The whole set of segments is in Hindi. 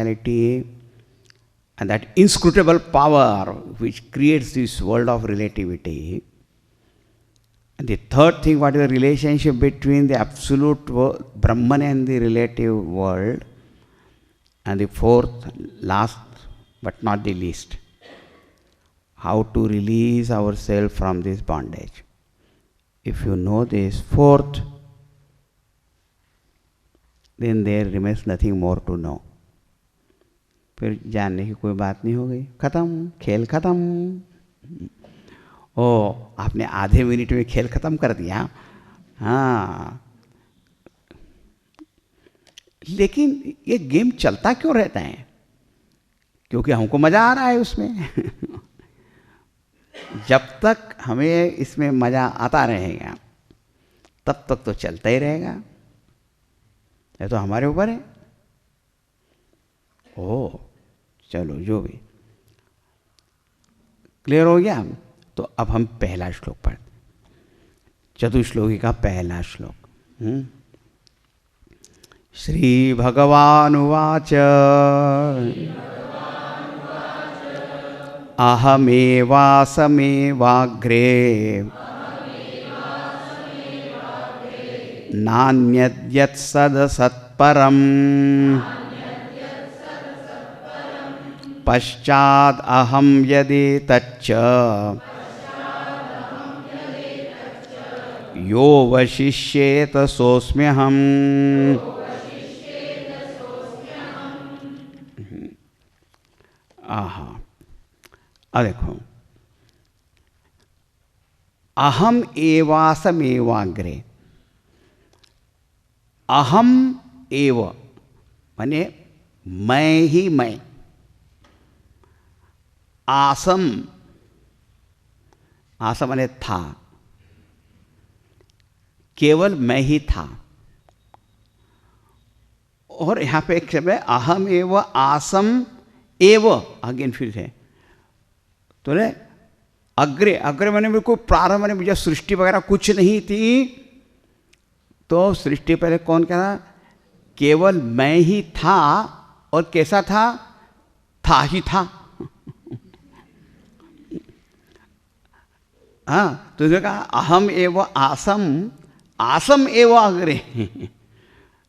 reality and that inscrutable power which creates this world of relativity. And the third thing, what is the relationship between the absolute Brahman and the relative world. And the fourth, last but not the least, how to release ourselves from this bondage. If you know this fourth, then there remains nothing more to know. फिर जानने की कोई बात नहीं हो गई, खत्म, खेल खत्म. ओ, आपने आधे मिनट में खेल खत्म कर दिया. हाँ, लेकिन ये गेम चलता क्यों रहता है? क्योंकि हमको मजा आ रहा है उसमें. जब तक हमें इसमें मजा आता रहेगा तब तक तो चलता ही रहेगा. ये तो हमारे ऊपर है. ओ, चलो, जो भी क्लियर हो गया. तो अब हम पहला श्लोक पढ़ते. चतुश्लोकी का पहला श्लोक. श्री भगवानुवाच अहमेवासमेवाग्रे नान्यद्यत्सदसत्परम् पश्चाद् अहं यदेतच्च यो वशिष्येत सोऽस्म्यहम्. आहा, अब देखो, अहम एवासमेवाग्रे. अहम एव माने मैं ही मैं. आसम, आसम माने था, केवल मैं ही था. और यहाँ पे एक शब्द है अहम एव आसम एव. अगेन फिर से तो ने अग्रे, अग्रे मैंने बिल्कुल प्रारंभ में मुझे सृष्टि वगैरह कुछ नहीं थी. तो सृष्टि पहले कौन कह रहा? केवल मैं ही था. और कैसा था? था ही था. हाँ, तो उसने कहा अहम एव आसम, आसम एव अग्रे.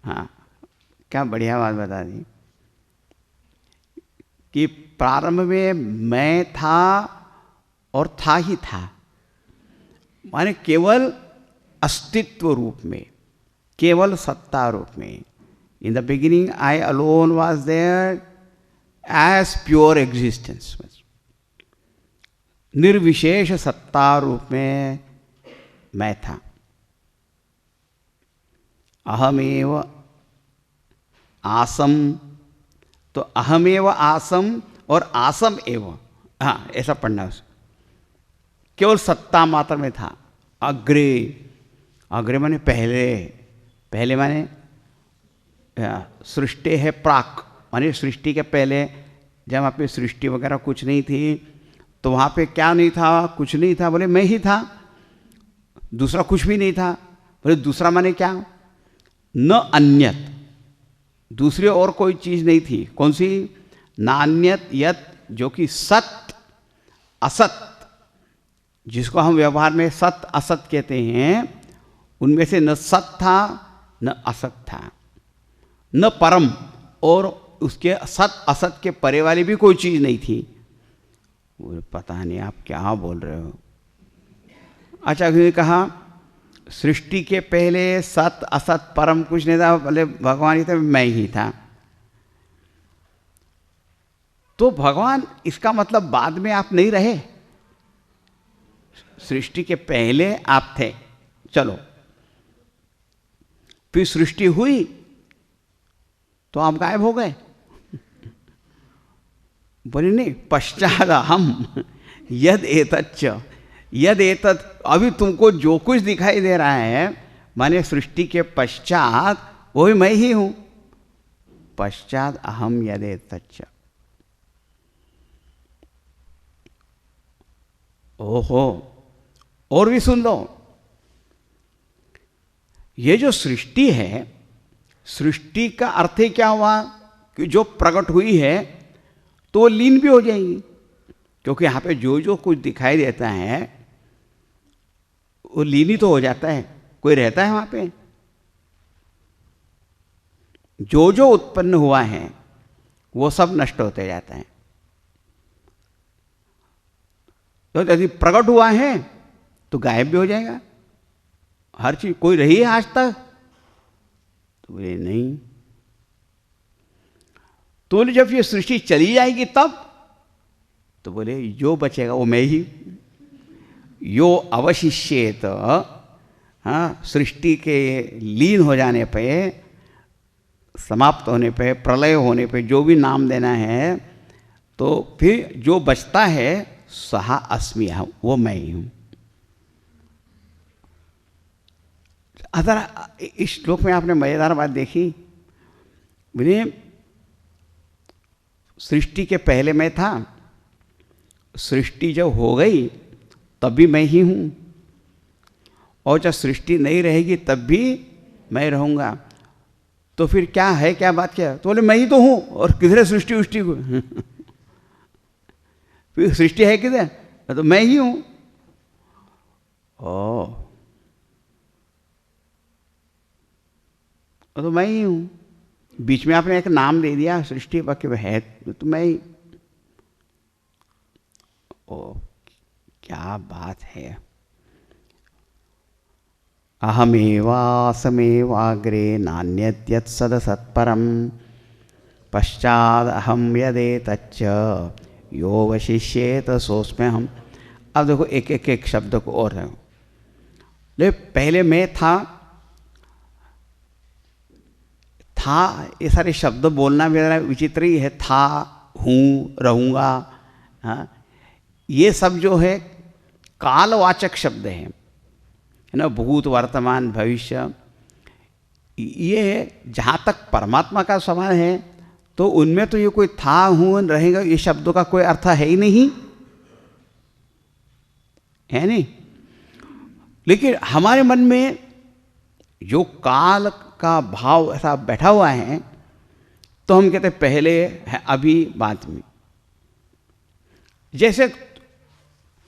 हाँ, क्या बढ़िया बात बता दी कि प्रारंभ में मैं था और था ही था, माने केवल अस्तित्व रूप में, केवल सत्ता रूप में. In the beginning I alone was there as pure existence. निर्विशेष सत्ता रूप में मैं था. अहमेव आसम, तो अहमेव आसम और आसम एव, हाँ ऐसा पढ़ना. केवल सत्ता मात्र में था. अग्रे, अग्रे माने पहले, पहले माने सृष्टि है प्राक, माने सृष्टि के पहले जब आपकी सृष्टि वगैरह कुछ नहीं थी तो वहाँ पे क्या नहीं था? कुछ नहीं था. बोले मैं ही था, दूसरा कुछ भी नहीं था. बोले दूसरा माने क्या? न अन्यत, दूसरी और कोई चीज़ नहीं थी. कौन सी? नान्यत यत, जो कि सत असत, जिसको हम व्यवहार में सत असत कहते हैं, उनमें से न सत था न असत था, न परम, और उसके सत असत के परे वाली भी कोई चीज़ नहीं थी. पता नहीं आप क्या बोल रहे हो. अच्छा, क्योंकि कहा सृष्टि के पहले सत असत परम कुछ नहीं था, बोले भगवान ही था, मैं ही था. तो भगवान, इसका मतलब बाद में आप नहीं रहे, सृष्टि के पहले आप थे. चलो, फिर सृष्टि हुई तो आप गायब हो गए. बोले नहीं, पश्चात हम यद एतच्च, यद एतत्, अभी तुमको जो कुछ दिखाई दे रहा है माने सृष्टि के पश्चात वो भी मैं ही हूं. पश्चात अहम यद एतच्च. ओहो, और भी सुन लो. ये जो सृष्टि है, सृष्टि का अर्थ ही क्या हुआ? कि जो प्रकट हुई है तो वो लीन भी हो जाएगी, क्योंकि यहाँ पे जो जो कुछ दिखाई देता है वो लीन ही तो हो जाता है, कोई रहता है वहाँ पे। जो जो उत्पन्न हुआ है वो सब नष्ट होते जाता है। तो यदि प्रकट हुआ है तो गायब भी हो जाएगा हर चीज। कोई रही है आज तक? तो बोले नहीं। तो बोले जब ये सृष्टि चली जाएगी तब? तो बोले जो बचेगा वो मैं ही। यो अवशिष्येत, हाँ, सृष्टि के लीन हो जाने पे, समाप्त होने पे, प्रलय होने पे जो भी नाम देना है, तो फिर जो बचता है सहा अस्मि अहम्, वो मैं ही हूं। अगर इस श्लोक में आपने मजेदार बात देखी, बोले सृष्टि के पहले मैं था, सृष्टि जब हो गई तब भी मैं ही हूं, और जब सृष्टि नहीं रहेगी तब भी मैं रहूंगा। तो फिर क्या है, क्या बात क्या है? तो बोले मैं ही तो हूं, और किधर सृष्टि उष्टि को फिर सृष्टि है किधर? तो मैं ही हूं। ओ, तो मैं ही हूं। बीच में आपने एक नाम दे दिया सृष्टि, बाकी वह है तो मैं ही। ओ, क्या बात है। अहमेवासमेवाग्रे नान्यद्यत् सदसत्परम् पश्चादहं यदेतच्च यो वशिष्येत सोऽस्म्यहम्। अब देखो एक एक एक शब्द को और है। ले पहले मैं था ये सारे शब्द बोलना मेरा विचित्र ही है। था, हूँ, रहूँगा, हाँ, ये सब जो है कालवाचक शब्द हैं, है ना, भूत, वर्तमान, भविष्य। ये जहाँ तक परमात्मा का सवाल है तो उनमें तो ये कोई था, हूँ, रहेगा, ये शब्दों का कोई अर्थ है ही नहीं, है नहीं। लेकिन हमारे मन में जो काल का भाव ऐसा बैठा हुआ है, तो हम कहते पहले है, अभी, बाद में। जैसे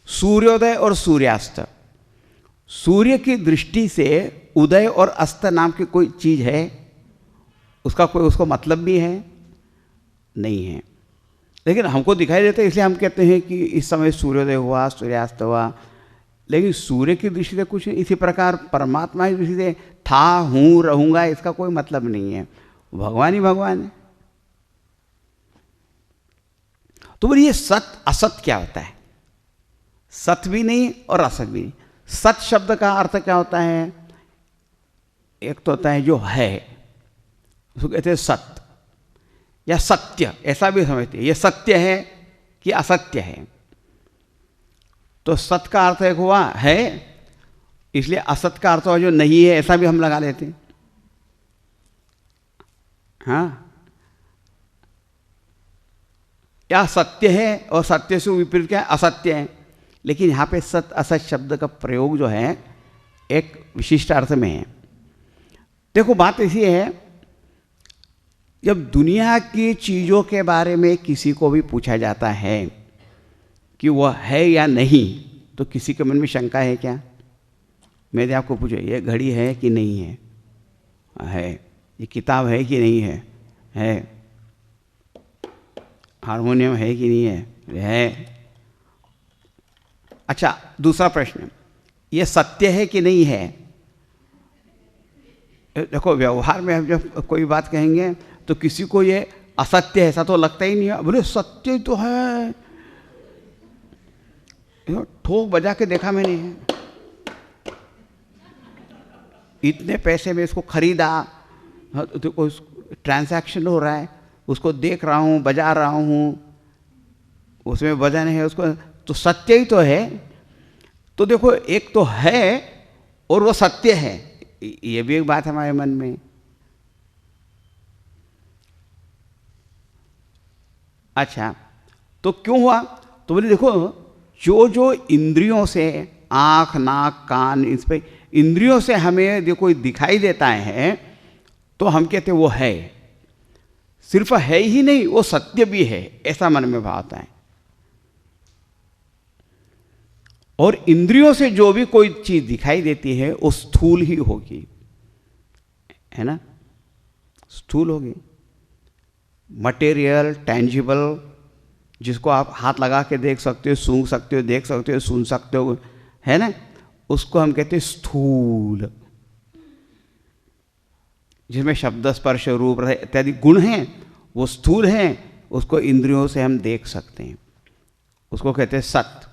सूर्योदय और सूर्यास्त, सूर्य की दृष्टि से उदय और अस्त नाम की कोई चीज है, उसका कोई उसको मतलब भी है नहीं है, लेकिन हमको दिखाई देता है, इसलिए हम कहते हैं कि इस समय सूर्योदय हुआ, सूर्यास्त हुआ। लेकिन सूर्य की दृष्टि से कुछ नहीं। इसी प्रकार परमात्मा की दृष्टि से था, हूँ, रहूँगा, इसका कोई मतलब नहीं है, भगवान ही भगवान है। तो बोलिए सत असत क्या होता है? सत भी नहीं और असत भी नहीं। सत शब्द का अर्थ क्या होता है? एक तो होता है जो है, उसको कहते हैं सत्य या सत्य, ऐसा भी समझते हैं। ये सत्य है कि असत्य है। तो सत का अर्थ एक हुआ है, इसलिए असत का अर्थ हुआ जो नहीं है, ऐसा भी हम लगा लेते हैं। हाँ, या सत्य है और सत्य से विपरीत क्या है? असत्य है। लेकिन यहाँ पे सत असत शब्द का प्रयोग जो है एक विशिष्ट अर्थ में है। देखो बात ऐसी है, जब दुनिया की चीज़ों के बारे में किसी को भी पूछा जाता है कि वह है या नहीं, तो किसी के मन में शंका है क्या? मैंने आपको पूछा ये घड़ी है कि नहीं है? है। ये किताब है कि नहीं है? है। हारमोनियम है कि नहीं है? है। अच्छा, दूसरा प्रश्न, ये सत्य है कि नहीं है? देखो व्यवहार में हम जब कोई बात कहेंगे तो किसी को ये असत्य है ऐसा तो लगता ही नहीं है। बोले सत्य तो है, ठोक बजा के देखा मैंने, इतने पैसे में इसको खरीदा, तो ट्रांजैक्शन हो रहा है, उसको देख रहा हूँ, बजा रहा हूँ, उसमें वजन है, उसको तो सत्य ही तो है। तो देखो एक तो है और वो सत्य है, ये भी एक बात हमारे मन में। अच्छा, तो क्यों हुआ? तो बोले देखो जो जो इंद्रियों से, आँख, नाक, कान, इस पे इंद्रियों से हमें देखो दिखाई देता है, तो हम कहते वो है। सिर्फ है ही नहीं, वो सत्य भी है, ऐसा मन में भाव आता है। और इंद्रियों से जो भी कोई चीज दिखाई देती है वो स्थूल ही होगी, है ना, स्थूल होगी, मटेरियल, टेंजिबल, जिसको आप हाथ लगा के देख सकते हो, सूंघ सकते हो, देख सकते हो, सुन सकते हो, है ना, उसको हम कहते हैं स्थूल। जिसमें शब्द, स्पर्श, रूप, रस इत्यादि गुण हैं, वो स्थूल हैं, उसको इंद्रियों से हम देख सकते हैं, उसको कहते हैं सत्य।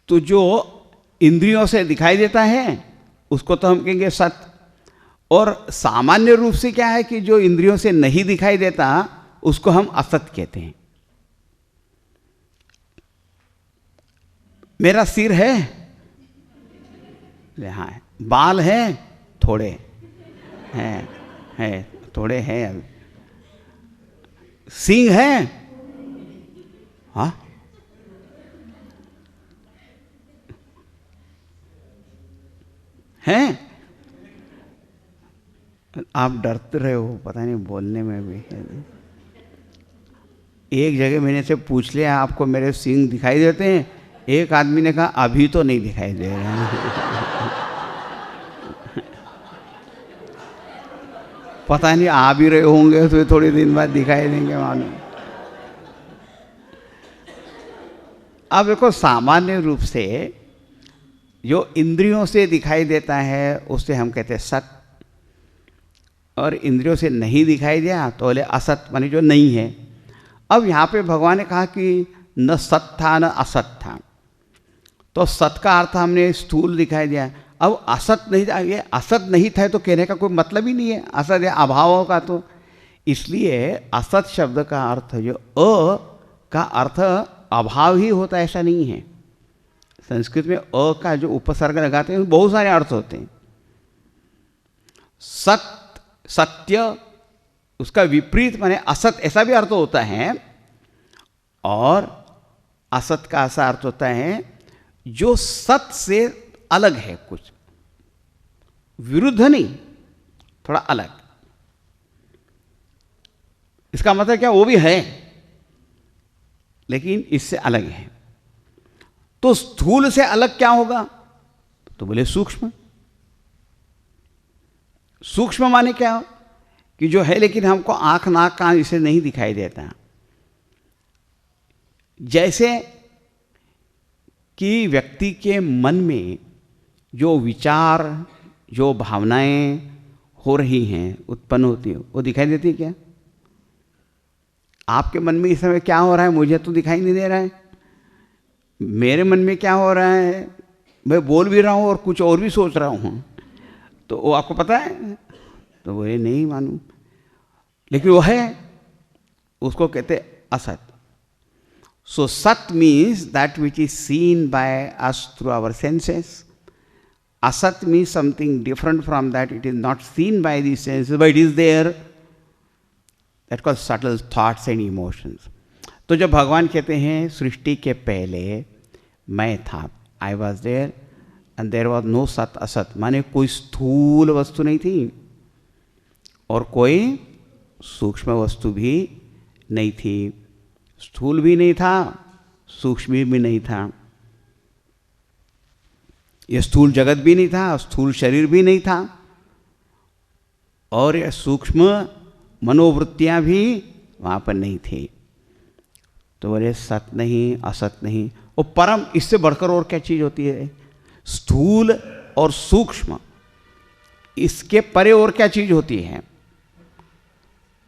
तो जो इंद्रियों से दिखाई देता है उसको तो हम कहेंगे सत्य। और सामान्य रूप से क्या है कि जो इंद्रियों से नहीं दिखाई देता उसको हम असत कहते हैं। मेरा सिर है, हाँ, बाल है थोड़े, है थोड़े हैं, सींग है, हाँ, हैं। आप डरते रहे हो, पता नहीं बोलने में भी। एक जगह मैंने से पूछ लिया, आपको मेरे सींग दिखाई देते हैं? एक आदमी ने कहा अभी तो नहीं दिखाई दे रहे हैं। पता नहीं आ भी रहे होंगे तो थोड़ी दिन बाद दिखाई देंगे मालूम। अब देखो, सामान्य रूप से जो इंद्रियों से दिखाई देता है उससे हम कहते हैं सत, और इंद्रियों से नहीं दिखाई दिया तो बोले असत, माने जो नहीं है। अब यहाँ पे भगवान ने कहा कि न सत था न असत था, तो सत का अर्थ हमने स्थूल दिखाई दिया। अब असत नहीं था, ये असत नहीं था तो कहने का कोई मतलब ही नहीं है, असत है अभाव का। तो इसलिए असत शब्द का अर्थ जो अ का अर्थ अभाव ही होता है, ऐसा नहीं है। संस्कृत में अ का जो उपसर्ग लगाते हैं बहुत सारे अर्थ होते हैं। सत, सत्य, उसका विपरीत माने असत, ऐसा भी अर्थ होता है। और असत का ऐसा अर्थ होता है जो सत से अलग है, कुछ विरुद्ध नहीं, थोड़ा अलग। इसका मतलब क्या, वो भी है लेकिन इससे अलग है। तो स्थूल से अलग क्या होगा, तो बोले सूक्ष्म। सूक्ष्म माने क्या, कि जो है लेकिन हमको आंख, नाक, कान इसे नहीं दिखाई देता। जैसे कि व्यक्ति के मन में जो विचार, जो भावनाएं हो रही हैं, उत्पन्न होती है, वो दिखाई देती है क्या? आपके मन में इस समय क्या हो रहा है मुझे तो दिखाई नहीं दे रहा है। मेरे मन में क्या हो रहा है, मैं बोल भी रहा हूँ और कुछ और भी सोच रहा हूँ, तो वो आपको पता है? तो वो ये नहीं मालूम, लेकिन वो है, उसको कहते असत। So sat means that which is seen by us through our senses. Asat means something different from that. It is not seen by the senses, but it is there. That's called subtle thoughts and emotions. तो जब भगवान कहते हैं सृष्टि के पहले मैं था, I was there and there was no सत असत, माने कोई स्थूल वस्तु नहीं थी और कोई सूक्ष्म वस्तु भी नहीं थी। स्थूल भी नहीं था, सूक्ष्म भी नहीं था। यह स्थूल जगत भी नहीं था, स्थूल शरीर भी नहीं था, और यह सूक्ष्म मनोवृत्तियां भी वहां पर नहीं थी। तो बोले सत नहीं, असत नहीं, और परम, इससे बढ़कर और क्या चीज होती है? स्थूल और सूक्ष्म, इसके परे और क्या चीज होती है?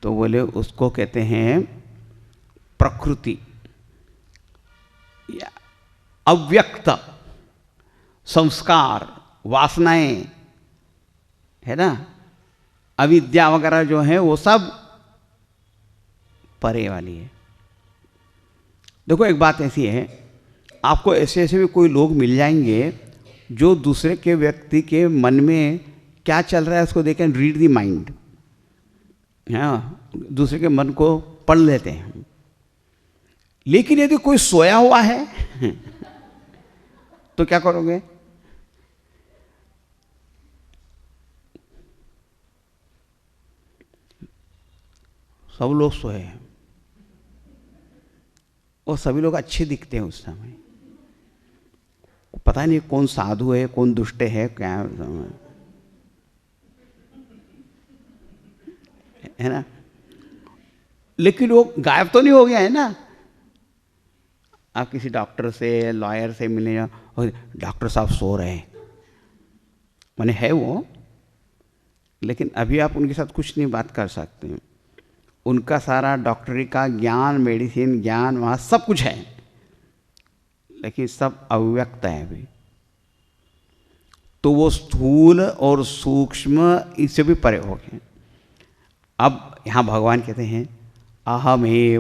तो बोले उसको कहते हैं प्रकृति, अव्यक्त संस्कार, वासनाएं, है ना, अविद्या वगैरह जो है वो सब परे वाली है। देखो एक बात ऐसी है, आपको ऐसे ऐसे भी कोई लोग मिल जाएंगे जो दूसरे के व्यक्ति के मन में क्या चल रहा है उसको they can read the mind, हाँ, दूसरे के मन को पढ़ लेते हैं। लेकिन यदि कोई सोया हुआ है तो क्या करोगे? सब लोग सोए हैं और सभी लोग अच्छे दिखते हैं उस समय। पता नहीं कौन साधु है कौन दुष्ट है क्या है ना, लेकिन वो गायब तो नहीं हो गया है ना। आप किसी डॉक्टर से लॉयर से मिले और डॉक्टर साहब सो रहे हैं, माने है वो, लेकिन अभी आप उनके साथ कुछ नहीं बात कर सकते। उनका सारा डॉक्टरी का ज्ञान, मेडिसिन ज्ञान वहाँ सब कुछ है, लेकिन सब अव्यक्त है अभी। तो वो स्थूल और सूक्ष्म इससे भी परे हो गए। अब यहाँ भगवान कहते हैं अहमेवासमेवाग्रे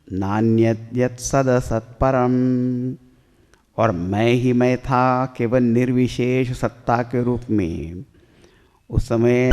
नान्यत् सदसत्परम, और मैं ही मैं था केवल निर्विशेष सत्ता के रूप में। उस समय